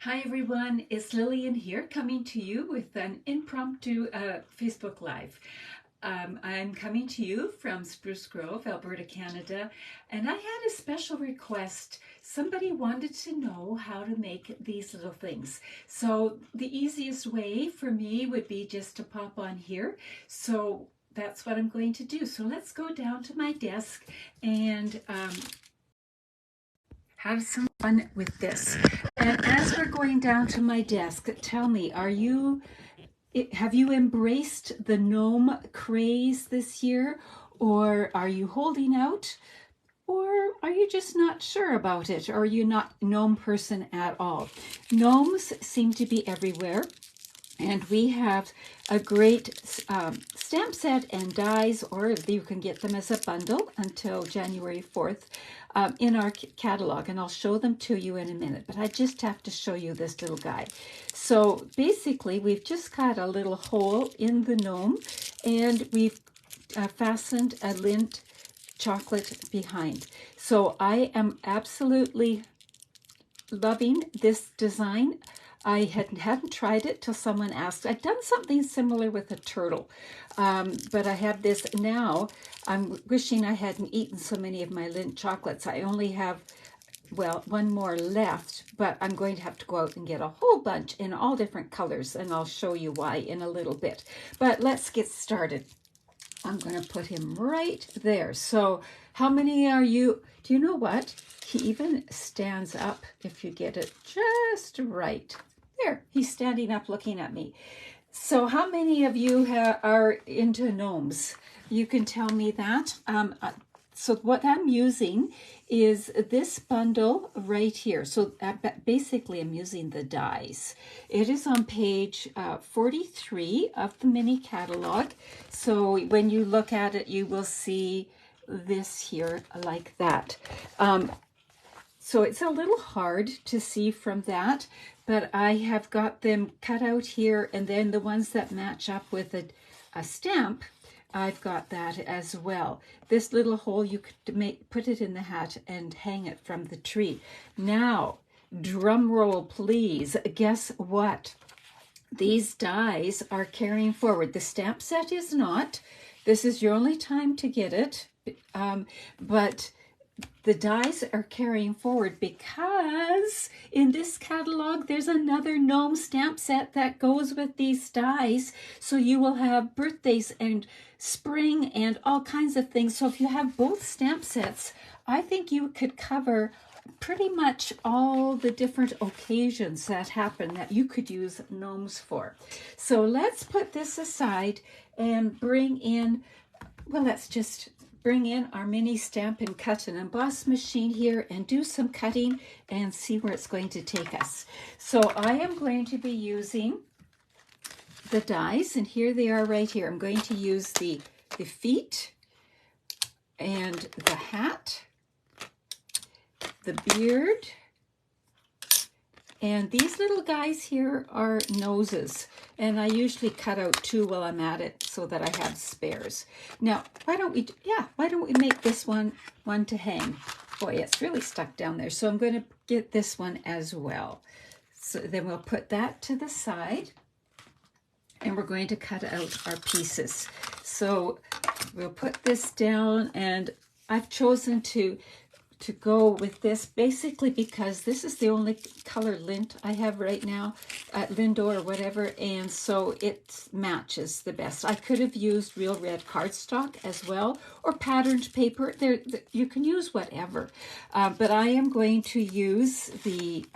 Hi everyone, it's Lillian here coming to you with an impromptu Facebook Live. I'm coming to you from Spruce Grove, Alberta, Canada, and I had a special request. Somebody wanted to know how to make these little things. So the easiest way for me would be just to pop on here. So that's what I'm going to do. So let's go down to my desk and have some fun with this. And as we're going down to my desk, tell me, have you embraced the gnome craze this year, or are you holding out, or are you just not sure about it, or are you not a gnome person at all? Gnomes seem to be everywhere. And we have a great stamp set and dies, or you can get them as a bundle until January 4th in our catalog. And I'll show them to you in a minute, but I just have to show you this little guy. So basically, we've just got a little hole in the gnome, and we've fastened a lint chocolate behind. So I am absolutely loving this design. I hadn't tried it till someone asked. I'd done something similar with a turtle, but I have this now. I'm wishing I hadn't eaten so many of my Lindt chocolates. I only have, well, one more left, but I'm going to have to go out and get a whole bunch in all different colors, and I'll show you why in a little bit. But let's get started. I'm going to put him right there. So how many are you? Do you know what? He even stands up if you get it just right. There, he's standing up looking at me. So how many of you are into gnomes? You can tell me that. So what I'm using is this bundle right here. So basically I'm using the dies. It is on page 43 of the mini catalog. So when you look at it, you will see this here like that. So it's a little hard to see from that, but I have got them cut out here, and then the ones that match up with a stamp, I've got that as well. This little hole, you could put it in the hat and hang it from the tree. Now, drum roll please, guess what? These dies are carrying forward. The stamp set is not. This is your only time to get it, but the dies are carrying forward because in this catalog there's another gnome stamp set that goes with these dies. So you will have birthdays and spring and all kinds of things. So if you have both stamp sets, I think you could cover pretty much all the different occasions that happen that you could use gnomes for. So let's put this aside and bring in, well, let's just bring in our mini Stamp and Cut and Emboss machine here and do some cutting and see where it's going to take us. So I am going to be using the dies, and here they are right here. I'm going to use the feet and the hat, the beard, and these little guys here are noses, and I usually cut out 2 while I'm at it so that I have spares. Now, why don't we make this one to hang? Boy, it's really stuck down there, so I'm going to get this one as well. So then we'll put that to the side, and we're going to cut out our pieces. So we'll put this down, and I've chosen to go with this basically because this is the only color lint I have right now at Lindo or whatever, and so it matches the best. I could have used real red cardstock as well, or patterned paper. You can use whatever, but I am going to use the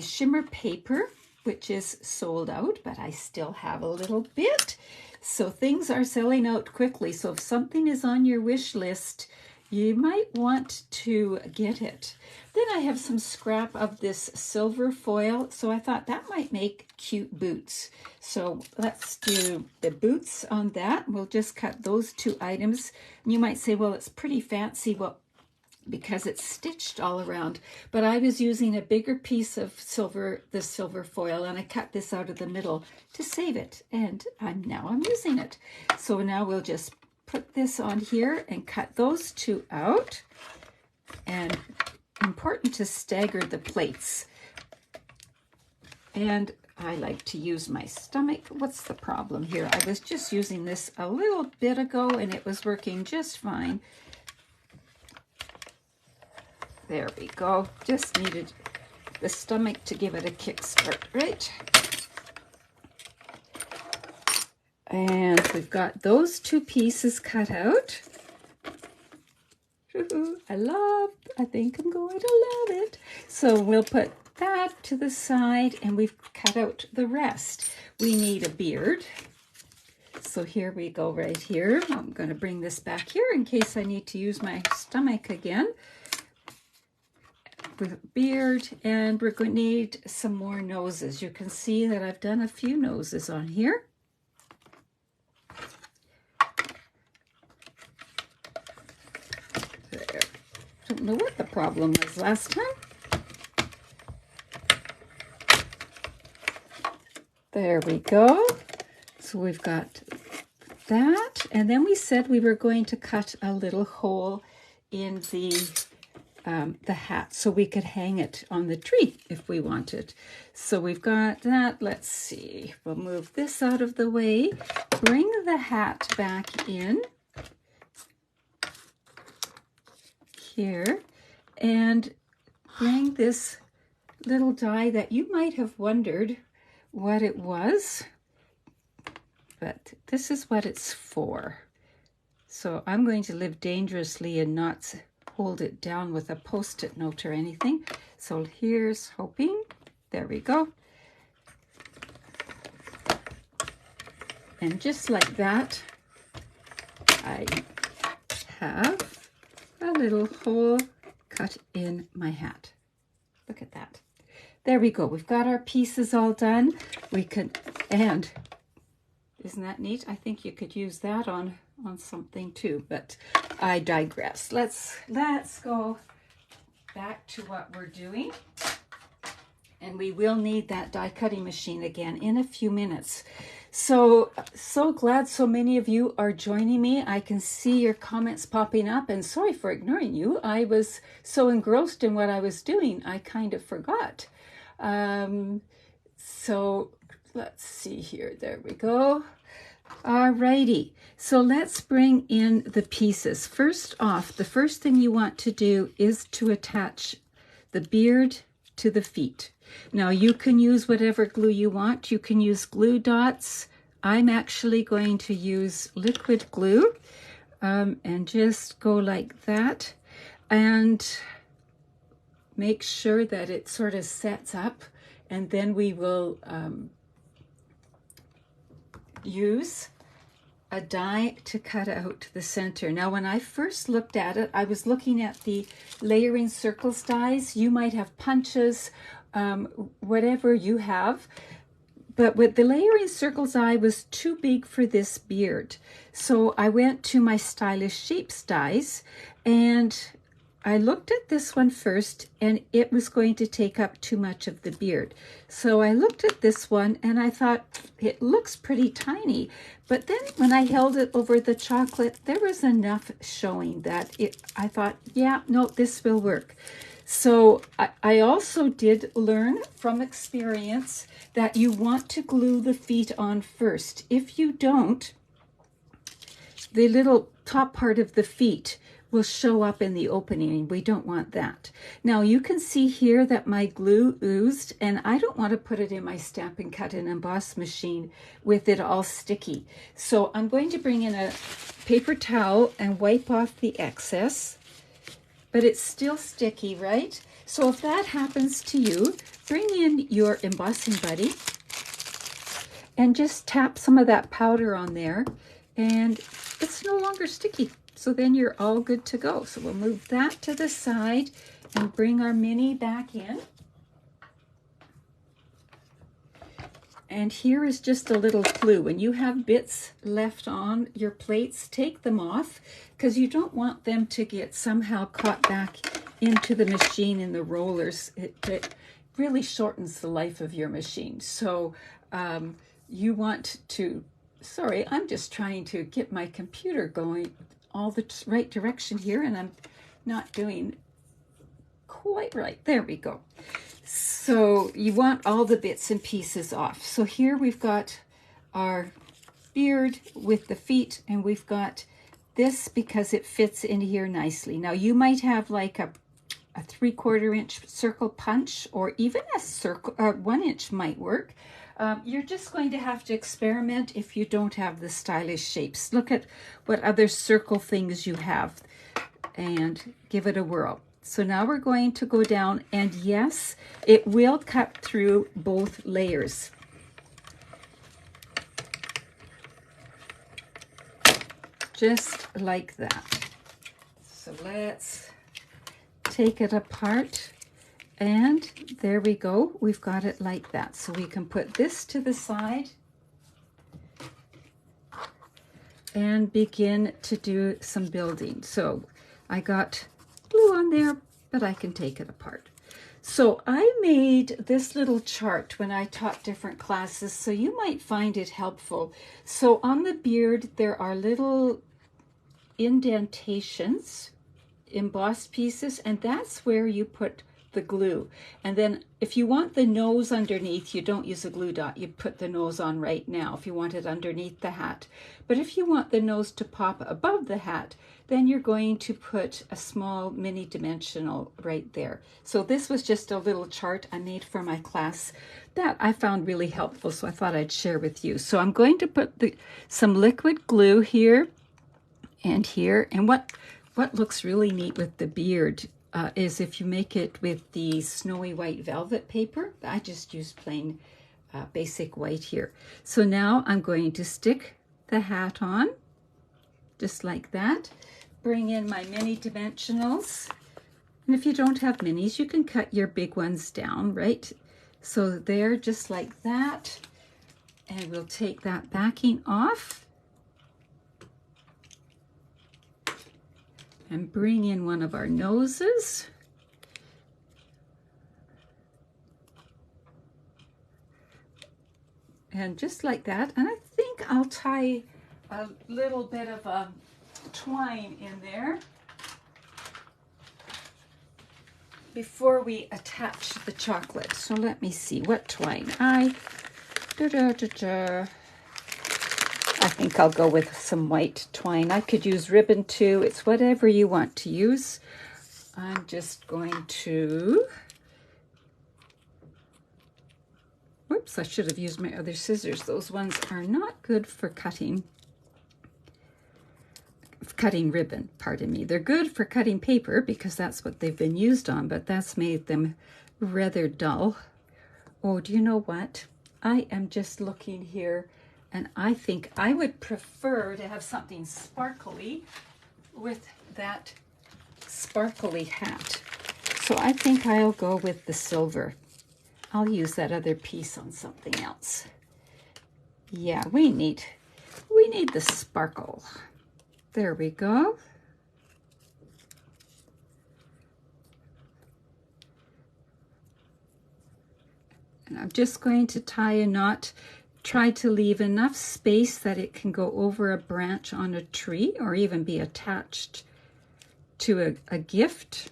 shimmer paper, which is sold out, but I still have a little bit. So things are selling out quickly. So if something is on your wish list, you might want to get it. Then I have some scrap of this silver foil, so I thought that might make cute boots. So let's do the boots on that. We'll just cut those 2 items. And you might say, well, it's pretty fancy, well, because it's stitched all around. But I was using a bigger piece of the silver foil, and I cut this out of the middle to save it. And now I'm using it. So now we'll just put this on here and cut those 2 out. And important to stagger the plates. And I like to use my stomach. What's the problem here? I was just using this a little bit ago and it was working just fine. There we go. Just needed the stomach to give it a kickstart, right? And we've got those two pieces cut out. I think I'm going to love it. So we'll put that to the side and we've cut out the rest. We need a beard. So here we go right here. I'm going to bring this back here in case I need to use my stomach again. With a beard, and we're going to need some more noses. You can see that I've done a few noses on here. There. Don't know what the problem was last time. There we go. So we've got that, and then we said we were going to cut a little hole in the hat so we could hang it on the tree if we wanted. So we've got that. Let's see. We'll move this out of the way. Bring the hat back in here and bring this little die that you might have wondered what it was, but this is what it's for. So I'm going to live dangerously and not hold it down with a post-it note or anything. So here's hoping. There we go. And just like that, I have a little hole cut in my hat. Look at that. There we go. We've got our pieces all done. We could, and isn't that neat? I think you could use that on something too, but I digress. Let's go back to what we're doing. And we will need that die cutting machine again in a few minutes. So glad so many of you are joining me. I can see your comments popping up, and sorry for ignoring you. I was so engrossed in what I was doing, I kind of forgot. So let's see here. There we go. Alrighty, so let's bring in the pieces. First off, the first thing you want to do is to attach the beard to the feet. Now you can use whatever glue you want. You can use glue dots. I'm actually going to use liquid glue and just go like that and make sure that it sort of sets up, and then we will use a die to cut out the center. Now, when I first looked at it, I was looking at the layering circles dies. You might have punches, whatever you have. But with the layering circles die was too big for this beard. So I went to my Stylish Shapes dies, and I looked at this one first, and it was going to take up too much of the beard. So I looked at this one and I thought, it looks pretty tiny. But then when I held it over the chocolate, there was enough showing that I thought, yeah, no, this will work. So I also did learn from experience that you want to glue the feet on first. If you don't, the little top part of the feet will show up in the opening. We don't want that. Now you can see here that my glue oozed, and I don't want to put it in my Stampin' Cut and Emboss machine with it all sticky. So I'm going to bring in a paper towel and wipe off the excess, but it's still sticky, right? So if that happens to you, bring in your embossing buddy and just tap some of that powder on there, and it's no longer sticky. So then you're all good to go. So we'll move that to the side and bring our mini back in. And here is just a little clue. When you have bits left on your plates, take them off, because you don't want them to get somehow caught back into the machine in the rollers. It really shortens the life of your machine. So you want to, sorry, I'm just trying to get my computer going all the right direction here, and I'm not doing quite right. There we go. So you want all the bits and pieces off. So here we've got our beard with the feet, and we've got this because it fits in here nicely. Now you might have like a 3/4 inch circle punch, or even a circle, 1 inch might work. You're just going to have to experiment if you don't have the stylish shapes. Look at what other circle things you have and give it a whirl. So now we're going to go down, and yes, it will cut through both layers. Just like that. So let's take it apart, and there we go. We've got it like that. So we can put this to the side and begin to do some building. So I got glue on there, but I can take it apart. So I made this little chart when I taught different classes, so you might find it helpful. So on the beard, there are little indentations, embossed pieces, and that's where you put the glue. And then if you want the nose underneath, you don't use a glue dot, you put the nose on right now if you want it underneath the hat. But if you want the nose to pop above the hat, then you're going to put a small mini dimensional right there. So this was just a little chart I made for my class that I found really helpful, so I thought I'd share with you. So I'm going to put some liquid glue here and here. And what looks really neat with the beard is if you make it with the snowy white velvet paper. I just use plain basic white here. So now I'm going to stick the hat on, just like that. Bring in my mini dimensionals. And if you don't have minis, you can cut your big ones down, right? So they're just like that. And we'll take that backing off and bring in one of our noses. And just like that. And I think I'll tie a little bit of a twine in there before we attach the chocolate. So let me see what twine. I think I'll go with some white twine. I could use ribbon too. It's whatever you want to use. I'm just going to, whoops, I should have used my other scissors. Those ones are not good for cutting ribbon, pardon me. They're good for cutting paper because that's what they've been used on, but that's made them rather dull. Oh, do you know what? I am just looking here, and I think I would prefer to have something sparkly with that sparkly hat. So I think I'll go with the silver. I'll use that other piece on something else. Yeah, we need the sparkle. There we go. And I'm just going to tie a knot. Try to leave enough space that it can go over a branch on a tree or even be attached to a gift.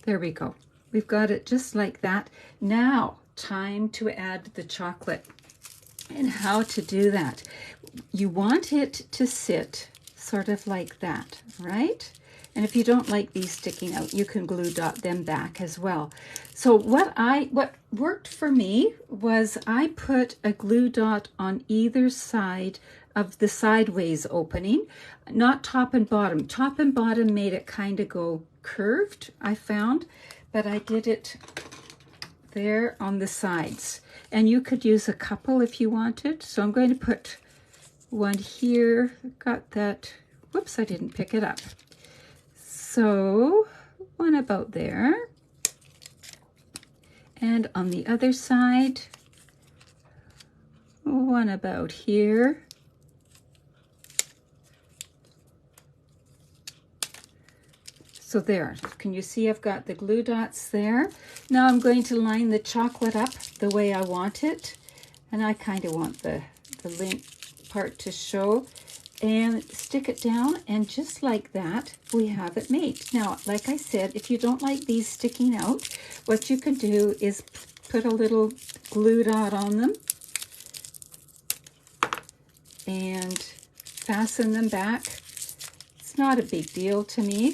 There we go. We've got it just like that. Now, time to add the chocolate. And how to do that. You want it to sit sort of like that, right? And if you don't like these sticking out, you can glue dot them back as well. So what worked for me was I put a glue dot on either side of the sideways opening, not top and bottom. Top and bottom made it kind of go curved, I found, but I did it there on the sides. And you could use a couple if you wanted. So I'm going to put one here. Got that. Whoops, I didn't pick it up. So one about there. And on the other side, one about here. So there, can you see I've got the glue dots there? Now I'm going to line the chocolate up the way I want it. And I kind of want the link part to show. and stick it down, and just like that we have it made. Now, like I said, if you don't like these sticking out, what you can do is put a little glue dot on them and fasten them back. It's not a big deal to me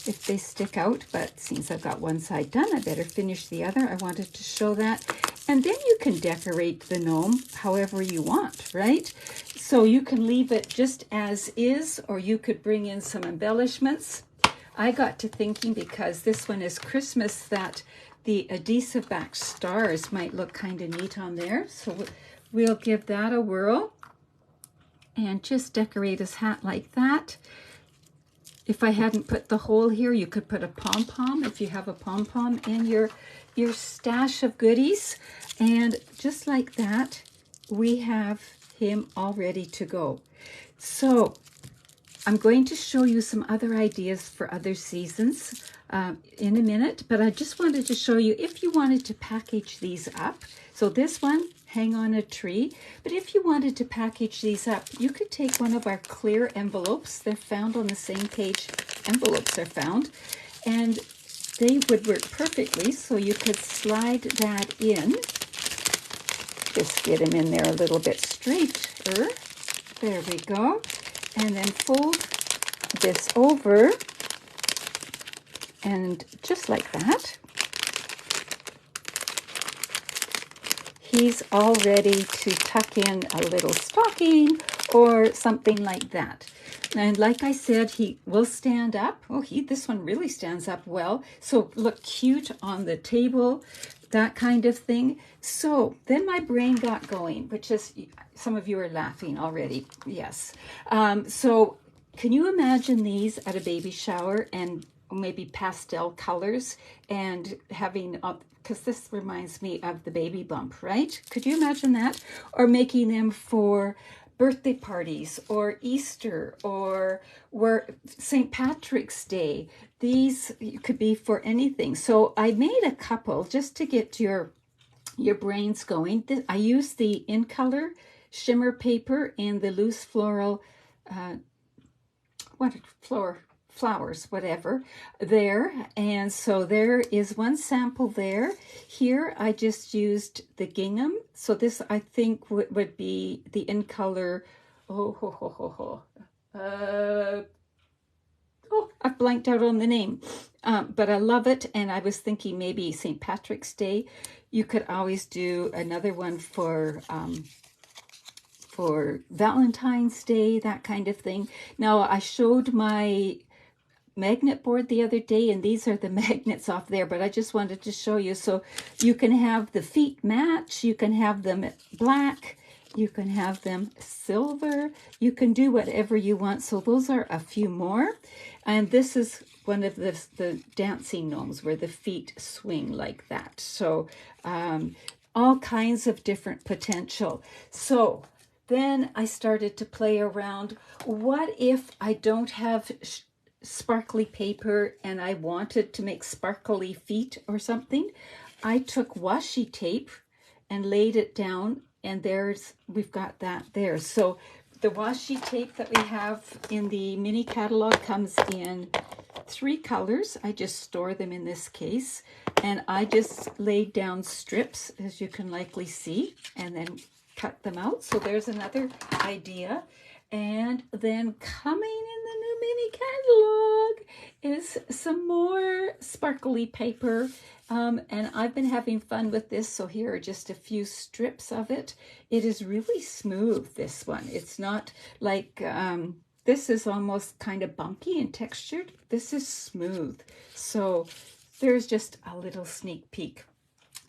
if they stick out, but since I've got one side done, I better finish the other. I wanted to show that. And then you can decorate the gnome however you want, right? So you can leave it just as is, or you could bring in some embellishments. I got to thinking, because this one is Christmas, that the adhesive back stars might look kind of neat on there. So we'll give that a whirl and just decorate his hat like that. If I hadn't put the hole here, you could put a pom-pom if you have a pom-pom in your stash of goodies. And just like that, we have him all ready to go. So I'm going to show you some other ideas for other seasons in a minute, but I just wanted to show you if you wanted to package these up. So this one, hang on a tree. But if you wanted to package these up, you could take one of our clear envelopes. They're found on the same page envelopes are found, and they would work perfectly. So you could slide that in. Just get them in there a little bit straighter. There we go. And then fold this over, and just like that, he's all ready to tuck in a little stocking or something like that. And like I said, he will stand up. Oh, this one really stands up well. So look cute on the table, that kind of thing. So then my brain got going, which is, some of you are laughing already. Yes. So can you imagine these at a baby shower, and maybe pastel colors, and having, because this reminds me of the baby bump, right? Could you imagine that? Or making them for birthday parties or Easter or St. Patrick's Day. These could be for anything. So I made a couple just to get your brains going. I used the In Color shimmer paper and the loose floral, flowers, whatever, there. And so there is one sample there. Here I just used the gingham. So this I think would be the In Color. I've blanked out on the name, but I love it. And I was thinking maybe St. Patrick's Day. You could always do another one for Valentine's Day, that kind of thing. Now, I showed my magnet board the other day, and these are the magnets off there, but I just wanted to show you. So you can have the feet match, you can have them black, you can have them silver, you can do whatever you want. So those are a few more. And this is one of the dancing gnomes where the feet swing like that. So all kinds of different potential. So then I started to play around. What if I don't have sparkly paper and I wanted to make sparkly feet or something? I took washi tape and laid it down, and we've got that there. So the washi tape that we have in the mini catalog comes in 3 colors. I just store them in this case, and I just laid down strips, as you can likely see, and then cut them out. So there's another idea. And then coming in the new mini catalog is some more sparkly paper. And I've been having fun with this. So here are just a few strips of it. It is really smooth, this one. It's not like, this is almost kind of bumpy and textured. This is smooth. So there's just a little sneak peek.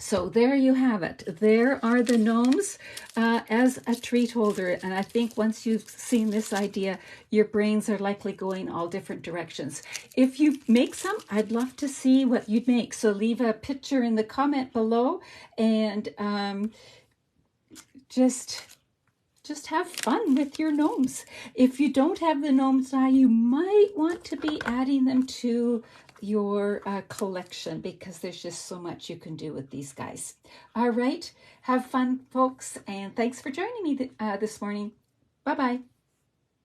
So there you have it. There are the gnomes as a treat holder. And I think once you've seen this idea, your brains are likely going all different directions. If you make some, I'd love to see what you'd make. So leave a picture in the comment below, and just have fun with your gnomes. If you don't have the gnomes now, you might want to be adding them to your collection, because there's just so much you can do with these guys. All right, have fun, folks, and thanks for joining me this morning. Bye-bye.